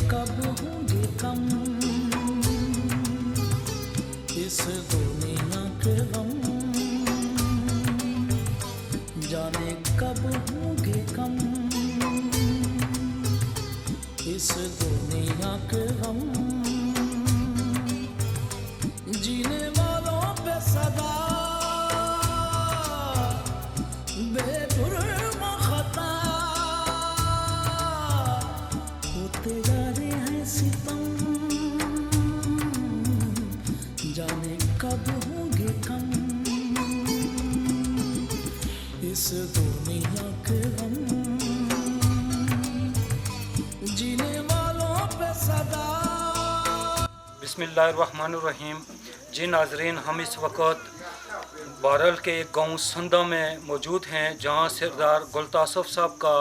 कब होंगे कम इस दुनिया के गम, जाने कब होंगे कम इस दुनिया के गम, जीने वालों पे सदा बेजुर्म खता होते जा रहे हैं सितम, जाने कब होंगे कम इस दुनिया के गम, जीने वालों पे सदा। बिस्मिल्लाहिर्रहमानिर्रहीम। जी नाजरीन, हम इस वक्त बारल के एक गांव संदा में मौजूद हैं, जहां सरदार गुलतासफ साहब का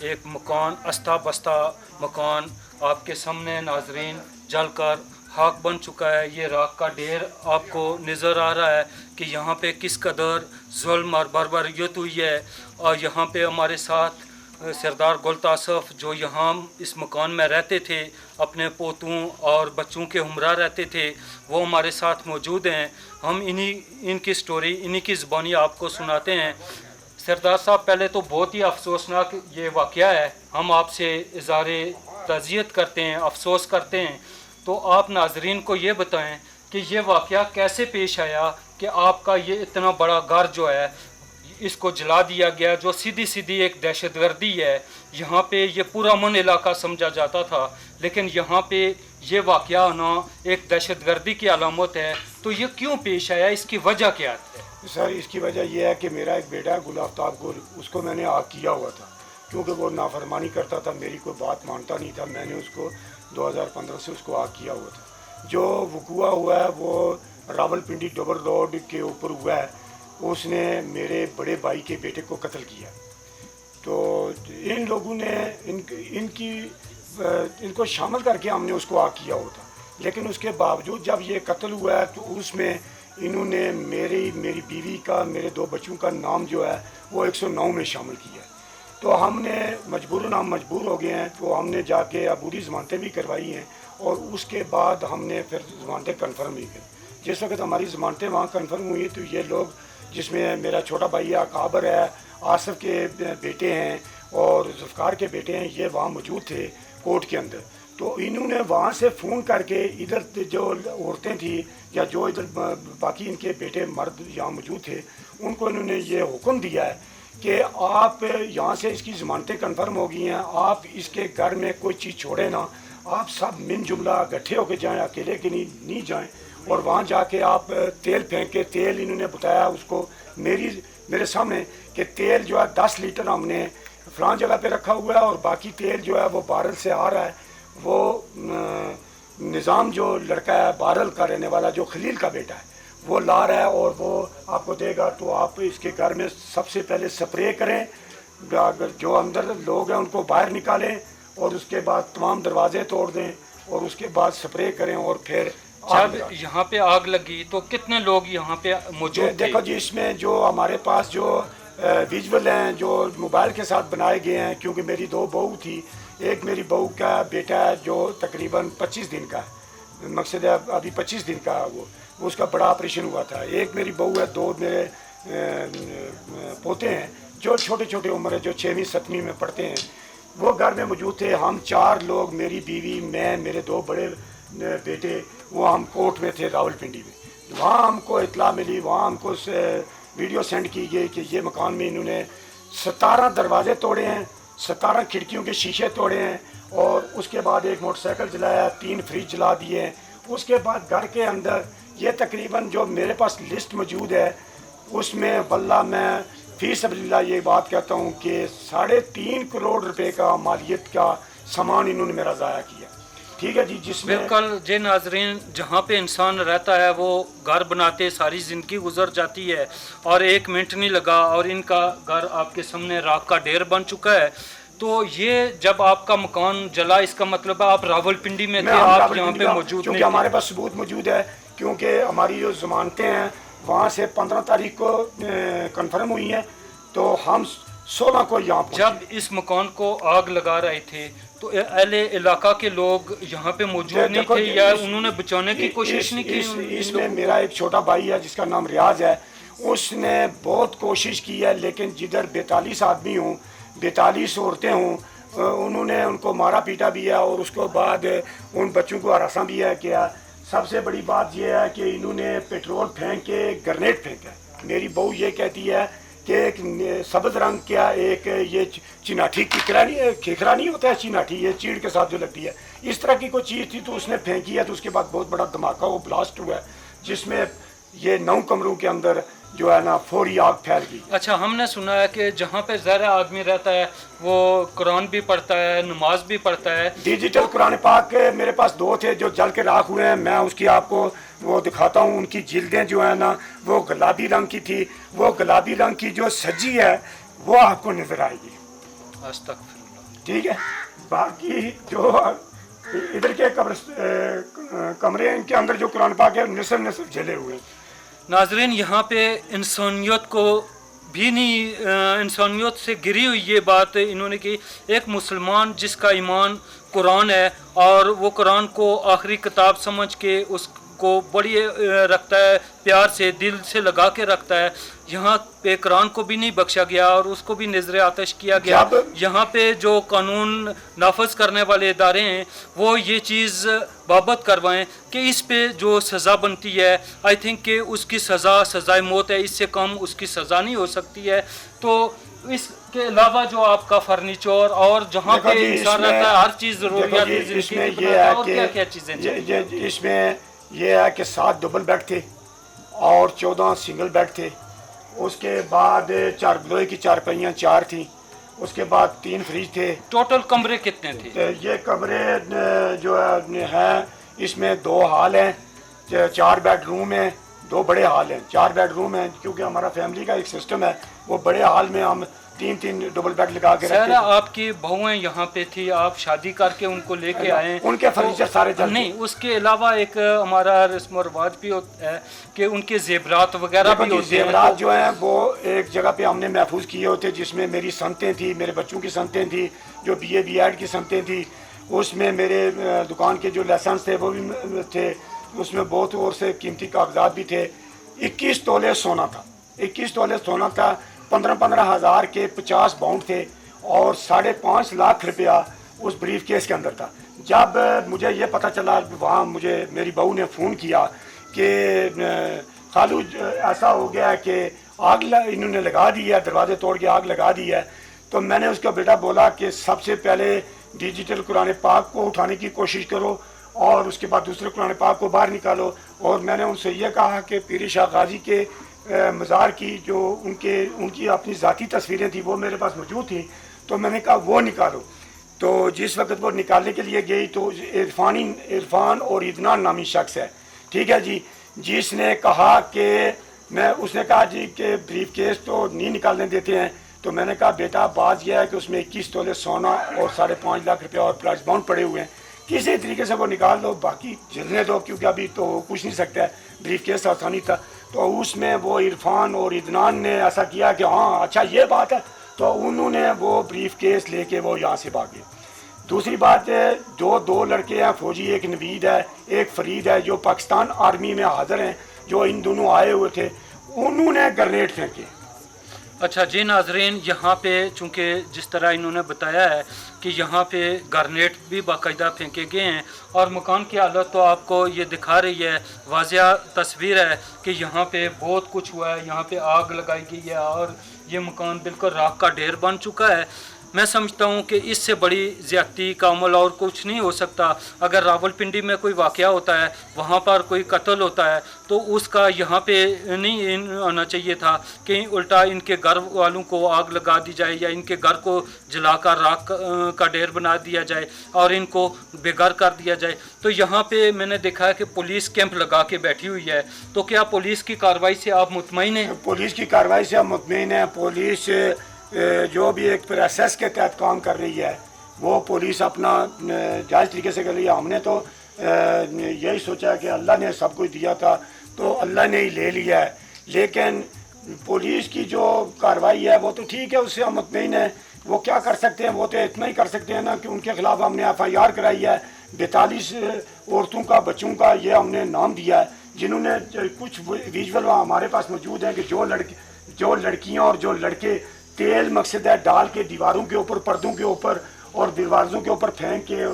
एक मकान, अस्ता बस्ता मकान आपके सामने नाजरीन जलकर खाक बन चुका है। ये राख का ढेर आपको नज़र आ रहा है कि यहाँ पे किस कदर जुल्म और बर्बरियत हुई है। और यहाँ पे हमारे साथ सरदार गुलतासफ जो यहाँ इस मकान में रहते थे, अपने पोतों और बच्चों के हमरा रहते थे, वो हमारे साथ मौजूद हैं। हम इनकी स्टोरी इन्हीं की ज़बानी आपको सुनाते हैं। सरदार साहब, पहले तो बहुत ही अफसोसनाक ये वाक़या है, हम आपसे इज़हारे तज़ियत करते हैं, अफसोस करते हैं। तो आप नाजरीन को ये बताएं कि ये वाक़या कैसे पेश आया कि आपका ये इतना बड़ा घर जो है इसको जला दिया गया, जो सीधी सीधी एक दहशतगर्दी है। यहाँ पे ये पूरा अमन इलाका समझा जाता था, लेकिन यहाँ पे ये वाक़या होना एक दहशतगर्दी की अलामत है। तो ये क्यों पेश आया, इसकी वजह क्या है? सर, इसकी वजह यह है कि मेरा एक बेटा है गुल आफ्ताब गुल, उसको मैंने आग किया हुआ था क्योंकि वो नाफरमानी करता था, मेरी कोई बात मानता नहीं था। मैंने उसको 2015 से उसको आग किया हुआ था। जो वक़ुआ हुआ है वो रावलपिंडी डबल रोड के ऊपर हुआ है। उसने मेरे बड़े भाई के बेटे को कत्ल किया। तो इन लोगों ने इनको शामिल करके हमने उसको आग किया हुआ था, लेकिन उसके बावजूद जब ये कत्ल हुआ है तो उसमें इन्होंने मेरी बीवी का, मेरे 2 बच्चों का नाम जो है वो 109 में शामिल किया। तो हमने मजबूर हो गए हैं, तो हमने जाके अबूरी ज़मानतें भी करवाई हैं और उसके बाद हमने फिर ज़मानतें कन्फर्म ही की। जिस वक्त हमारी ज़मानतें वहाँ कन्फर्म हुई तो ये लोग, जिसमें मेरा छोटा भाई अकाबर है, आसिफ के बेटे हैं और जुल्फ़कार के बेटे हैं, ये वहाँ मौजूद थे कोर्ट के अंदर। तो इन्होंने वहाँ से फ़ोन करके इधर जो औरतें थी या जो इधर बाकी इनके बेटे मर्द यहाँ मौजूद थे, उनको इन्होंने ये हुक्म दिया है कि आप यहाँ से इसकी ज़मानतें कन्फर्म हो गई हैं, आप इसके घर में कोई चीज़ छोड़े ना, आप सब मिल जुमला इकट्ठे होकर जाएँ, अकेले के नहीं जाएँ। और वहाँ जाके आप तेल फेंके। तेल इन्होंने बताया उसको मेरे सामने कि तेल जो है 10 लीटर हमने फलां जगह पे रखा हुआ है और बाकी तेल जो है वो बारल से आ रहा है। वो निज़ाम जो लड़का है बारल का रहने वाला, जो खलील का बेटा है, वो ला रहा है और वो आपको देगा। तो आप इसके घर में सबसे पहले स्प्रे करें, अगर जो अंदर लोग हैं उनको बाहर निकालें और उसके बाद तमाम दरवाजे तोड़ दें और उसके बाद स्प्रे करें। और फिर जब यहाँ पे आग लगी तो कितने लोग यहाँ पे मौजूद थे? देखो जी, इसमें जो हमारे पास जो विजुअल हैं जो मोबाइल के साथ बनाए गए हैं, क्योंकि मेरी 2 बहू थी। एक मेरी बहू का बेटा है जो तकरीबन 25 दिन का है, मकसद है अभी 25 दिन का वो उसका बड़ा ऑपरेशन हुआ था। एक मेरी बहू है, 2 मेरे पोते हैं जो छोटे छोटे उम्र है, जो 6वीं 7वीं में पढ़ते हैं, वो घर में मौजूद थे। हम 4 लोग, मेरी बीवी, मैं, मेरे 2 बड़े बेटे, वो हम कोर्ट में थे रावलपिंडी में। वहाँ हमको इतला मिली, वहाँ हमको वीडियो सेंड की गई कि ये मकान में इन्होंने 17 दरवाजे तोड़े हैं, 17 खिड़कियों के शीशे तोड़े हैं और उसके बाद एक मोटरसाइकिल जलाया, 3 फ्रिज जला दिए हैं। उसके बाद घर के अंदर ये तकरीबन जो मेरे पास लिस्ट मौजूद है उसमें वल्लाह मैं फी सबलिल्लाह ये बात कहता हूँ कि 3.5 करोड़ रुपए का मालियत का सामान इन्होंने मेरा ज़ाया किया। ठीक है जी, जिसमें बिल्कुल जी नाजरीन, जहाँ पे इंसान रहता है वो घर बनाते सारी ज़िंदगी गुजर जाती है और 1 मिनट नहीं लगा और इनका घर आपके सामने राख का ढेर बन चुका है। तो ये जब आपका मकान जला, इसका मतलब है आप रावलपिंडी में थे, आप यहाँ पे मौजूद क्योंकि हमारे पास सबूत मौजूद है, क्योंकि हमारी जो ज़मानतें हैं वहाँ से 15 तारीख को कन्फर्म हुई हैं, तो हम 16 को यहाँ जब इस मकान को आग लगा रहे थे تو اہل علاقہ کے لوگ یہاں پہ موجود نہیں دیکھو تھے جی، یا انہوں نے بچانے کی کوشش نہیں کی اس میں میرا ایک چھوٹا بھائی ہے جس کا نام ریاض ہے، اس نے بہت کوشش کی ہے، لیکن جدھر 42 آدمی ہوں، 42 عورتیں ہوں، انہوں نے ان کو مارا پیٹا بھی ہے اور اس کے بعد ان بچوں کو ہراساں بھی ہے کیا۔ سب سے بڑی بات یہ ہے کہ انہوں نے پیٹرول پھینک کے گرنیڈ پھینکا ہے۔ میری بہو یہ کہتی ہے کہ ایک سبز رنگ کیا ایک یہ چناٹھی کھیکھرا نہیں ہوتا ہے، چناٹھی یہ چیڑ کے ساتھ جو لگتی ہے، اس طرح کی کوئی چیز تھی تو اس نے پھینکی ہے، تو اس کے بعد بہت بڑا دھماکہ وہ بلاسٹ ہوا ہے جس میں یہ 9 کمروں کے اندر جو ہے نا فوری آگ پھیل گئی۔ اچھا، ہم نے سنا ہے کہ جہاں پہ زہر آدمی رہتا ہے وہ قرآن بھی پڑھتا ہے، نماز بھی پڑھتا ہے۔ ڈیجیٹل قرآن پاک میرے پاس 2 تھے جو جل کے راکھ ہوئے ہیں، میں اس کی آپ کو وہ دکھاتا ہوں۔ ان کی جلدیں جو ہیں نا وہ گلابی رنگ کی تھی، وہ گلابی رنگ کی جو سجی ہے وہ آپ کو نظر آئے گی، استغفراللہ۔ ٹھیک ہے۔ باقی جو ادھر کے کمرے ان کے اندر جو قرآن پاک ہے نصف جلے ہوئے ہیں۔ ناظرین، یہاں پہ انسانیت کو بھی نہیں، انسانیت سے گری ہوئی یہ بات انہوں نے کی۔ ایک مسلمان جس کا ایمان قرآن ہے اور وہ قرآن کو آخری کتاب سمجھ کے اس کو بڑی رکھتا ہے، پیار سے دل سے لگا کے رکھتا ہے، یہاں پہ قرآن کو بھی نہیں بخشا گیا اور اس کو بھی نذر آتش کیا گیا۔ یہاں پہ جو قانون نافذ کرنے والے ادارے ہیں وہ یہ چیز بابت کروائیں کہ اس پہ جو سزا بنتی ہے، آئی تھنک کہ اس کی سزائے موت ہے، اس سے کم اس کی سزا نہیں ہو سکتی ہے۔ تو اس کے علاوہ جو آپ کا فرنیچر اور جہاں پہ انسان رہتا ہے ہر چیز ضروریات زندگی کی اور کیا کیا چیزیں چاہیے؟ اس میں یہ ہے کہ 7 ڈبل بیڈ تھے اور 14 سنگل بیڈ تھے۔ اس کے بعد 4 لوہے کی چارپائیاں 4 تھیں۔ اس کے بعد 3 فریج تھے۔ ٹوٹل کمرے کتنے تھے؟ یہ کمرے جو ہیں اس میں 2 ہال ہیں، 4 بیڈ روم ہیں، 2 بڑے ہال ہیں، 4 بیڈ روم ہیں، کیونکہ ہمارا فیملی کا ایک سسٹم ہے، وہ بڑے ہال میں ہم 3 ڈبل بیڈ لگا کے رکھتے ہیں۔ آپ کی بہویں یہاں پہ تھی، آپ شادی کر کے ان کو لے کے آئے، ان کے فرنیچر سارے جل گئے۔ نہیں، اس کے علاوہ ایک ہمارا رسم و رواج بھی ہوتا ہے کہ ان کے زیورات وغیرہ بھی ہوتے ہیں۔ زیورات جو ہیں وہ ایک جگہ پہ ہم نے محفوظ کیے ہوتے، جس میں میری سنتیں تھیں، میرے بچوں کی سنتیں تھیں، جو BA BEd کی سنتیں تھیں، اس میں میرے دکان کے جو لائسنس تھے وہ بھی تھے، اس میں بہت اور سے قیمتی کاغذات بھی تھے۔ 21 تولے سونا تھا، 21 تولے سونا تھا، 15 ہزار کے 50 باؤنڈ تھے اور 5.5 لاکھ روپیہ اس بریف کیس کے اندر تھا۔ جب مجھے یہ پتہ چلا، وہاں مجھے میری بہو نے فون کیا کہ خالو ایسا ہو گیا ہے کہ آگ انہوں نے لگا دی ہے، دروازے توڑ کے آگ لگا دی ہے، تو میں نے اس کا بیٹا بولا کہ سب سے پہلے ڈیجیٹل قرآن پاک کو اٹھانے کی کوشش کرو اور اس کے بعد دوسرے قرآن پاک کو باہر نکالو۔ اور میں نے ان سے یہ کہا کہ پیر شاہ غازی کے مزار کی جو ان کی اپنی ذاتی تصویریں تھیں وہ میرے پاس موجود تھیں، تو میں نے کہا وہ نکالو۔ تو جس وقت وہ نکالنے کے لیے گئی تو عرفان اور عدنان نامی شخص ہے، ٹھیک ہے جی، جس نے کہا کہ اس نے کہا جی کہ بریف کیس تو نہیں نکالنے دیتے ہیں، تو میں نے کہا بیٹا بات یہ ہے کہ اس میں 21 تولے سونا اور 5.5 لاکھ روپیہ اور پرائز باؤنڈ پڑے ہوئے ہیں، کسی طریقے سے وہ نکال دو، باقی جلنے دو، کیونکہ ابھی تو کچھ نہیں سکتا ہے، بریف کیس آسانی تھا۔ تو اس میں وہ عرفان اور عدنان نے ایسا کیا کہ ہاں اچھا یہ بات ہے، تو انہوں نے وہ بریف کیس لے کے وہ یہاں سے بھاگے۔ دوسری بات ہے، جو 2 لڑکے ہیں فوجی، ایک نوید ہے ایک فرید ہے، جو پاکستان آرمی میں حاضر ہیں، جو ان دونوں آئے ہوئے تھے، انہوں نے گرنیڈ پھینکے۔ اچھا جی ناظرین، یہاں پہ چونکہ جس طرح انہوں نے بتایا ہے کہ یہاں پہ گرنیڈ بھی باقاعدہ پھینکے گئے ہیں اور مکان کی حالت تو آپ کو یہ دکھا رہی ہے، واضح تصویر ہے کہ یہاں پہ بہت کچھ ہوا ہے، یہاں پہ آگ لگائی گئی ہے اور یہ مکان بالکل راکھ کا ڈھیر بن چکا ہے۔ میں سمجھتا ہوں کہ اس سے بڑی زیادتی کا عمل اور کچھ نہیں ہو سکتا۔ اگر راولپنڈی میں کوئی واقعہ ہوتا ہے، وہاں پر کوئی قتل ہوتا ہے، تو اس کا یہاں پہ نہیں آنا چاہیے تھا کہ الٹا ان کے گھر والوں کو آگ لگا دی جائے یا ان کے گھر کو جلا کر راکھ کا ڈھیر بنا دیا جائے اور ان کو بے گھر کر دیا جائے۔ تو یہاں پہ میں نے دیکھا ہے کہ پولیس کیمپ لگا کے بیٹھی ہوئی ہے، تو کیا پولیس کی کارروائی سے آپ مطمئن ہیں؟ پولیس کی کارروائی سے ہم مطمئن ہیں۔ پولیس جو بھی ایک پروسیس کے تحت کام کر رہی ہے، وہ پولیس اپنا جائز طریقے سے کر رہی ہے۔ ہم نے تو یہی سوچا کہ اللہ نے سب کچھ دیا تھا تو اللہ نے ہی لے لیا ہے، لیکن پولیس کی جو کارروائی ہے وہ تو ٹھیک ہے، اس سے ہم مطمئن ہیں वो क्या कर सकते हैं, वो तो इतना ही कर सकते हैं ना कि उनके खिलाफ हमने FIR कराई है। 42 औरतों का, बच्चों का ये हमने नाम दिया है, जिन्होंने कुछ विजुअल हमारे पास मौजूद हैं कि जो लड़कियां और जो लड़के तेल मकसद है डाल के दीवारों के ऊपर, पर्दों के ऊपर और दरवाज़ों के ऊपर फेंक के,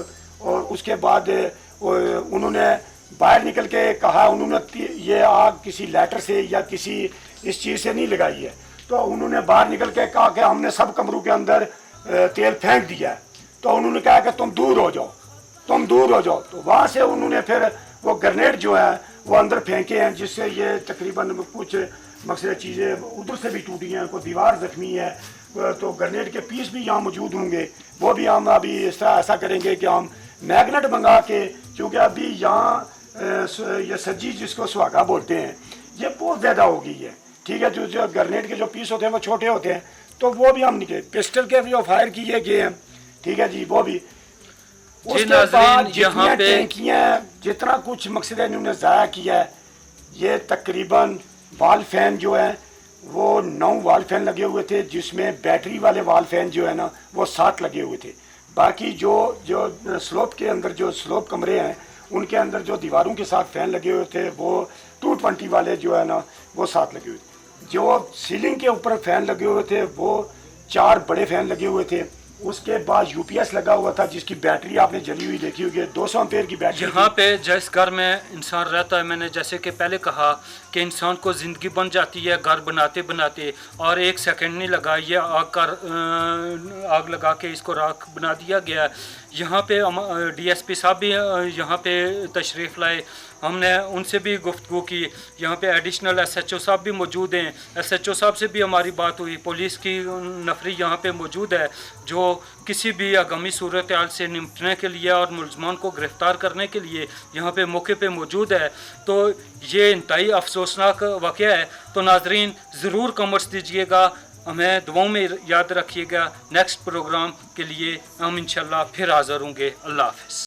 और उसके बाद उन्होंने बाहर निकल के कहा, उन्होंने ये आग किसी लेटर से या किसी इस चीज़ से नहीं लगाई है, तो उन्होंने बाहर निकल के कहा कि हमने सब कमरों के अंदर तेल फेंक दिया है। तो उन्होंने कहा कि तुम दूर हो जाओ, तुम दूर हो जाओ। तो वहाँ से उन्होंने फिर वो ग्रेनेड जो है वो अंदर फेंके हैं, जिससे ये तकरीबन कुछ मकसद चीज़ें उधर से भी टूटी हैं, कोई दीवार जख्मी है। तो ग्रेनेड के पीस भी यहाँ मौजूद होंगे, वो भी हम अभी ऐसा करेंगे कि हम मैग्नेट मंगा के, क्योंकि अभी यहाँ ये सज्जी जिसको सुहागा बोलते हैं ये बहुत ज़्यादा हो गई है, ठीक है। जो ग्रेनेड के जो पीस होते हैं वो छोटे होते हैं, तो वो भी हम निकले, पिस्टल के भी फायर किए गए हैं, ठीक है जी। वो भी उसके बाद जितनी टैंकियाँ, जितना कुछ मकसद है इन्होंने ज़ाया किया है, ये तकरीबन वाल फैन जो है वो 9 वाल फैन लगे हुए थे, जिसमें बैटरी वाले वाल फैन जो है ना वो 7 लगे हुए थे। बाकी जो स्लोप के अंदर जो स्लोप कमरे हैं उनके अंदर जो दीवारों के साथ फैन लगे हुए थे वो 220 वाले जो है ना वो 7 लगे हुए थे। जो सीलिंग के ऊपर फैन लगे हुए थे वो 4 बड़े फैन लगे हुए थे। उसके बाद UPS लगा हुआ था जिसकी बैटरी आपने जली हुई देखी होगी, 200 एम्पेयर की बैटरी। यहाँ पे जिस घर में इंसान रहता है, मैंने जैसे कि पहले कहा कि इंसान को ज़िंदगी बन जाती है घर बनाते बनाते, और 1 सेकंड नहीं लगा, ये आग लगा के इसको राख बना दिया गया। यहाँ पे DSP साहब भी यहाँ पे तशरीफ़ लाए, हमने उनसे भी गुफ्तगू की। यहाँ पे एडिशनल SHO साहब भी मौजूद हैं, SHO साहब से भी हमारी बात हुई। पुलिस की नफरी यहाँ पे मौजूद है जो किसी भी आगामी सूरत हाल से निपटने के लिए और मुलजमान को गिरफ़्तार करने के लिए यहाँ पे मौके पे मौजूद है। तो ये इंतहाई अफसोसनाक वाक़या है। तो नाजरीन ज़रूर कमेंट्स दीजिएगा, हमें दुआओं में याद रखिएगा। नेक्स्ट प्रोग्राम के लिए हम इंशाल्लाह फिर हाज़िर होंगे। अल्लाह हाफ़िज़।